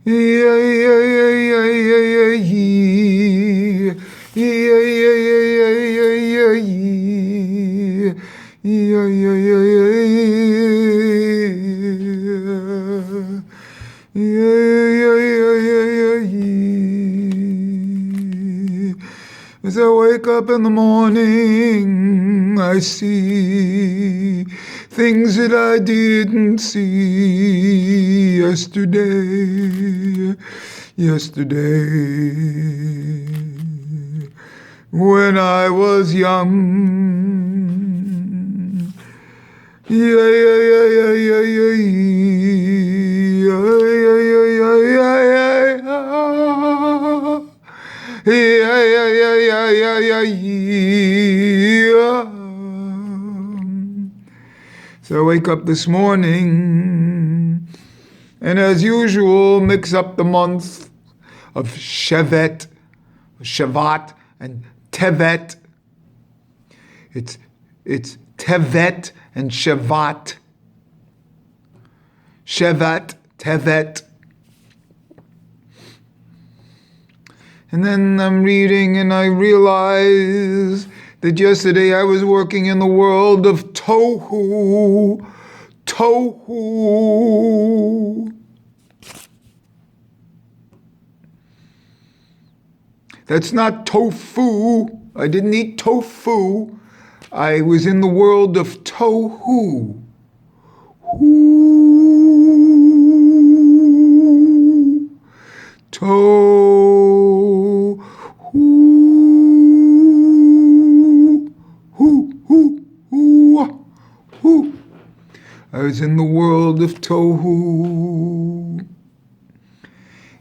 As I wake up in the morning, I see things that I didn't see yesterday. When I was young. So I wake up this morning and as usual mix up the month of Shevet, Shavat, and Tevet. It's Tevet and Shavat. Shevat, Tevet. And then I'm reading and I realize that yesterday I was working in the world of Tohu. Tohu. That's not tofu. I didn't eat tofu. I was in the world of Tohu. Tohu. I was in the world of Tohu.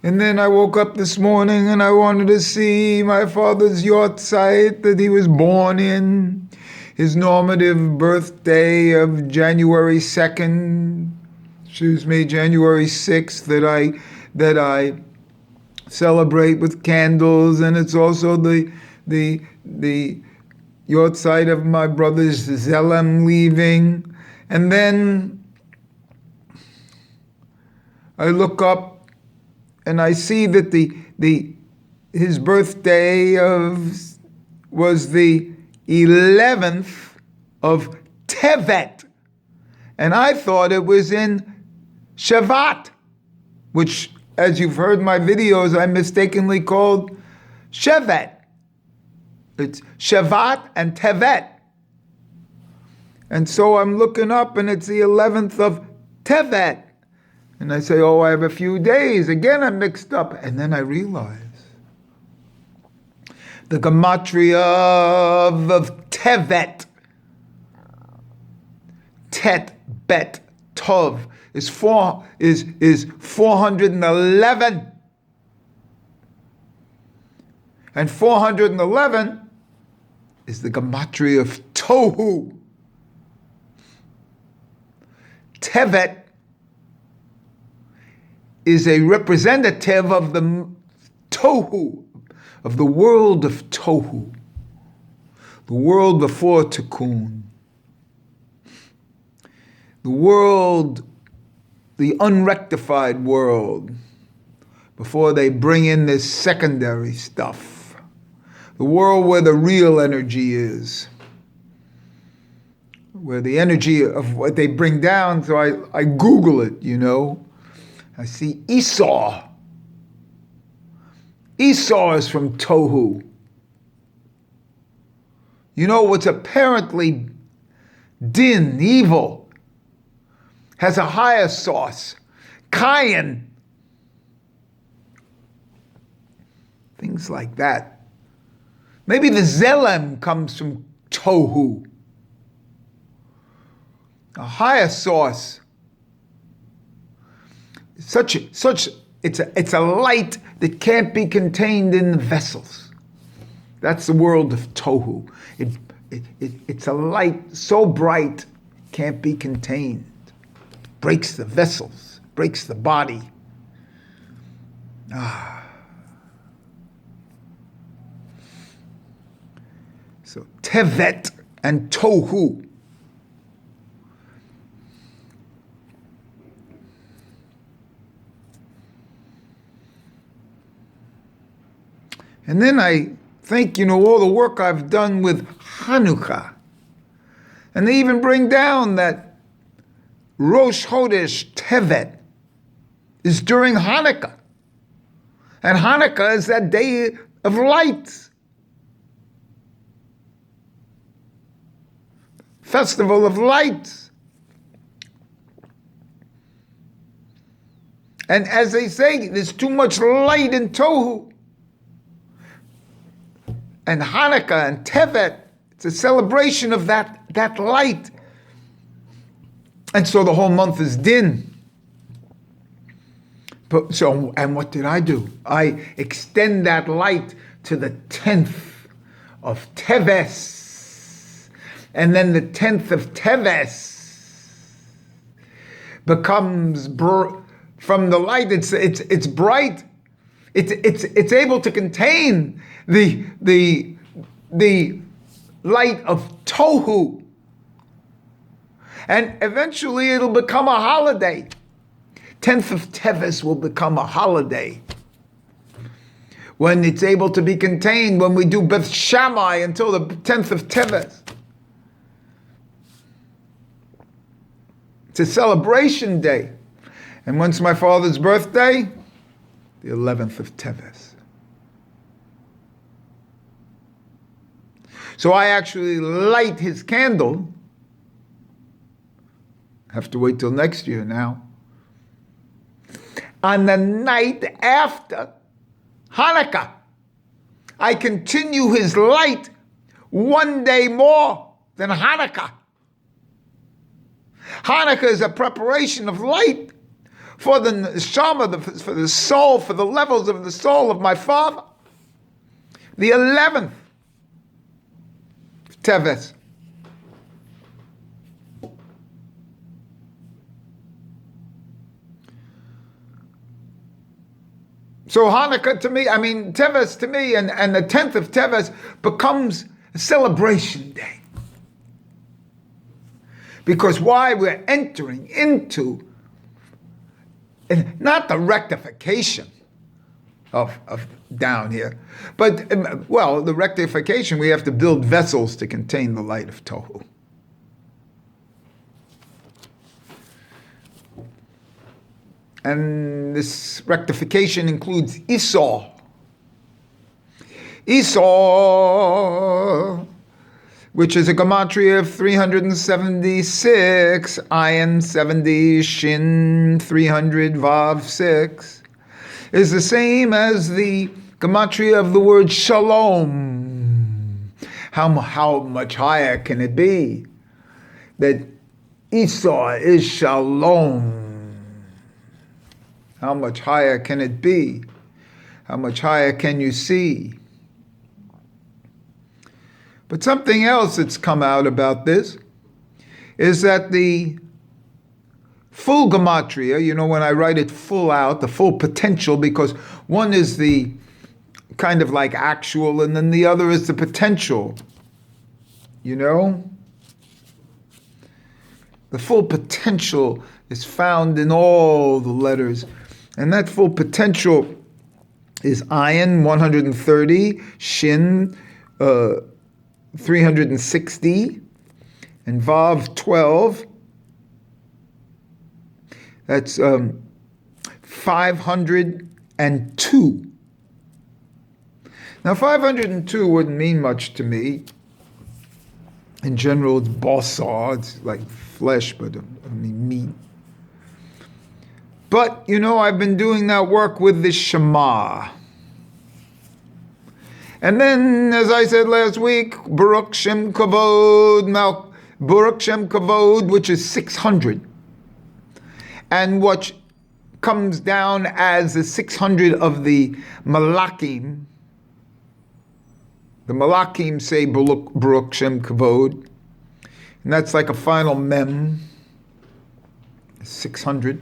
And then I woke up this morning and I wanted to see my father's yard site that he was born in, his normative birthday of January 2nd, January 6th, that I celebrate with candles, and it's also the yard site of my brother's Zelem leaving. And then I look up and I see that his birthday was the 11th of Tevet, and I thought it was in Shavat, which, as you've heard my videos, I mistakenly called Shevet. It's Shavat and Tevet. And so I'm looking up and it's the 11th of Tevet. And I say, oh, I have a few days. Again, I'm mixed up. And then I realize the gematria of Tevet, Tet, Bet, Tov, is 411. And 411 is the gematria of Tohu. Tevet is a representative of the Tohu, of the world of Tohu, the world before Tikkun, the world, the unrectified world, before they bring in this secondary stuff, the world where the real energy is, where the energy of what they bring down. So I Google it, I see Esau. Esau is from Tohu. What's apparently din, evil, has a higher source, Cain. Things like that. Maybe the Zelem comes from Tohu. A higher source. It's a light that can't be contained in the vessels. That's the world of Tohu. It's a light so bright, it can't be contained. Breaks the vessels, breaks the body. So Tevet and Tohu. And then I think, all the work I've done with Hanukkah. And they even bring down that Rosh Chodesh Tevet is during Hanukkah. And Hanukkah is that day of lights. Festival of lights. And as they say, there's too much light in Tohu. And Hanukkah and Tevet, it's a celebration of that light. And so the whole month is din. And what did I do? I extend that light to the 10th of Teves. And then the 10th of Teves becomes, from the light, it's bright. It's able to contain the light of Tohu. And eventually it'll become a holiday. 10th of Teves will become a holiday. When it's able to be contained, when we do Beth Shammai until the 10th of Teves. It's a celebration day. And when's my father's birthday? The 11th of Teves. So I actually light his candle. Have to wait till next year now. On the night after Hanukkah, I continue his light one day more than Hanukkah. Hanukkah is a preparation of light for the neshama, for the soul, for the levels of the soul of my father. The 11th Teves. So Hanukkah to me, Teves to me, and the 10th of Teves becomes a celebration day. Because why? We're entering into, not the rectification of down here, but, the rectification, we have to build vessels to contain the light of Tohu. And this rectification includes Esau. Esau, which is a gematria of 376, ayin 70, shin 300, vav 6, is the same as the gematria of the word shalom. How much higher can it be that Esau is shalom? How much higher can it be? How much higher can you see? But something else that's come out about this is that the full gematria, when I write it full out, the full potential, because one is the kind of like actual and then the other is the potential, The full potential is found in all the letters. And that full potential is ayin 130, shin 360, and vav 12. That's 502. Now 502 wouldn't mean much to me. In general, it's basar, it's like flesh, but meat. But, I've been doing that work with the Shema. And then, as I said last week, Baruch Shem Kavod, Baruch Shem Kavod, which is 600. And what comes down as the 600 of the Malakim. The Malakim say Baruch Shem Kavod. And that's like a final mem. 600.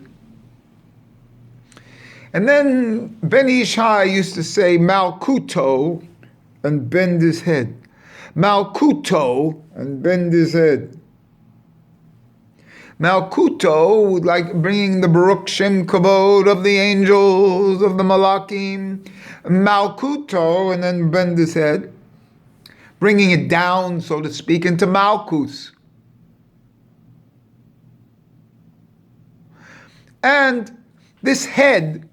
And then Ben Ishai used to say Malkuto and bend his head. Malkuto and bend his head. Malkuto, like bringing the Baruch Shem Kavod of the angels, of the Malakim. Malkuto, and then bend his head, bringing it down, so to speak, into Malkus. And this head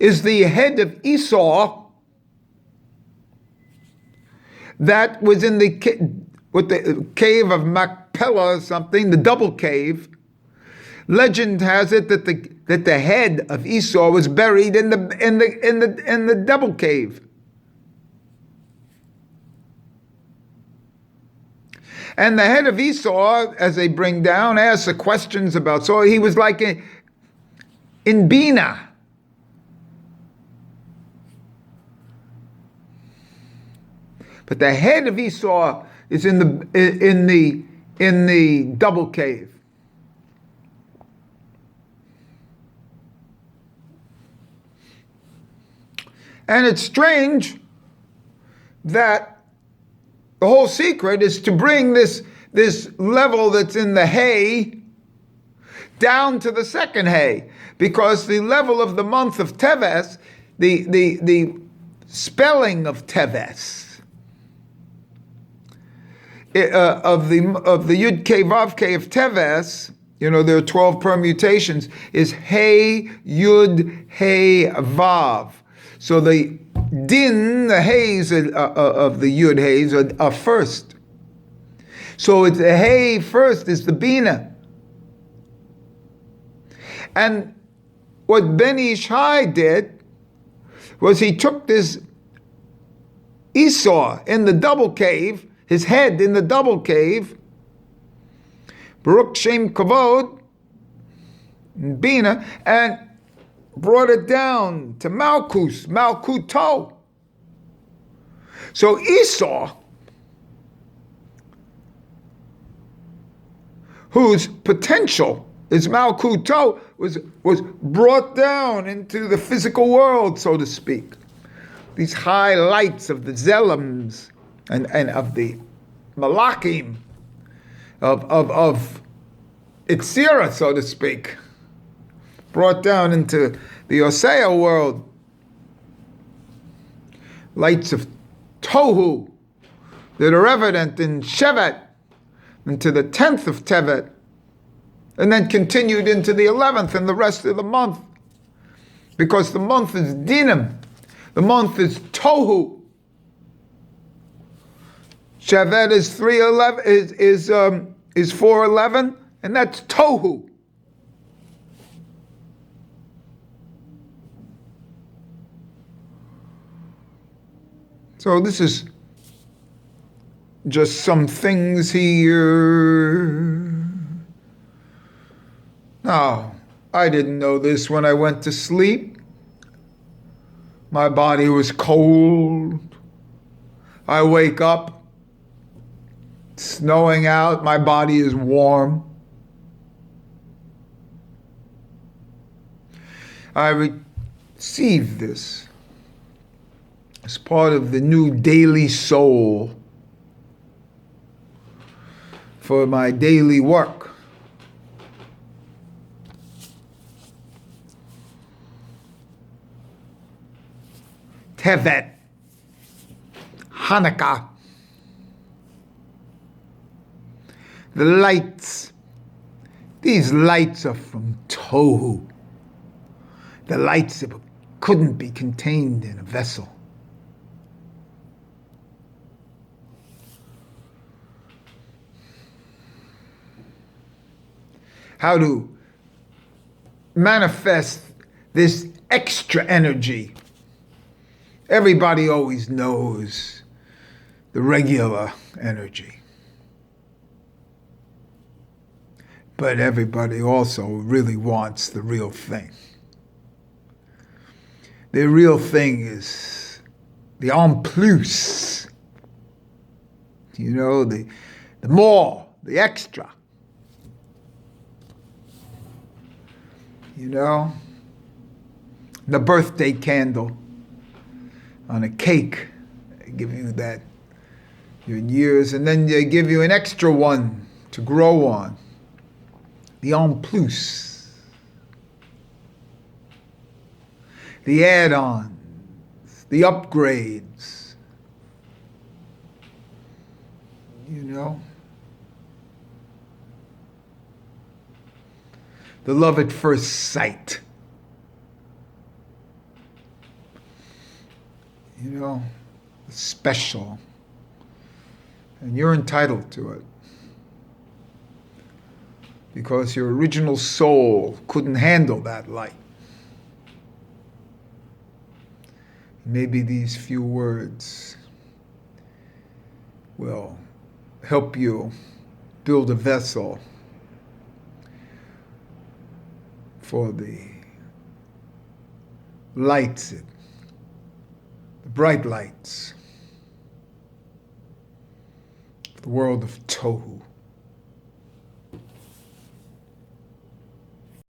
is the head of Esau that was in the cave of Machpelah or something, the double cave. Legend has it that the head of Esau was buried in the double cave. And the head of Esau, as they bring down, asks the questions about. So he was like in Bina. But the head of Esau is in the double cave. And it's strange that the whole secret is to bring this level that's in the hay down to the second hay, because the level of the month of Tevet, the spelling of Tevet, of the Yud Kei Vav Kei of Teves, there are 12 permutations, is Hey Yud Hey Vav. So the din, the hays of the Yud hays are first. So it's the hay first is the bina. And what Ben Ishai did was he took this Esau in the double cave, his head in the double cave, Baruch Shem Kavod, Bina, and brought it down to Malkus, Malkuto. So Esau, whose potential is Malkuto, was brought down into the physical world, so to speak. These high lights of the Zelims and of the Malakim, of Itzira, so to speak, brought down into the Osea world. Lights of Tohu that are evident in Shevet, into the 10th of Tevet, and then continued into the 11th and the rest of the month. Because the month is Dinim, the month is Tohu. Shevet is 311, is 411, and that's Tohu. So this is just some things here. Now, I didn't know this when I went to sleep. My body was cold. I wake up, it's snowing out, my body is warm. I received this as part of the new daily soul for my daily work. Tevet, Hanukkah, the lights. These lights are from Tohu. The lights that couldn't be contained in a vessel. How to manifest this extra energy. Everybody always knows the regular energy. But everybody also really wants the real thing. The real thing is the en plus. The more, the extra. The birthday candle on a cake, give you that your years, and then they give you an extra one to grow on. The en plus. The add-ons. The upgrades. You know? The love at first sight. You know? Special. And you're entitled to it. Because your original soul couldn't handle that light. Maybe these few words will help you build a vessel for the lights, the bright lights, the world of Tohu.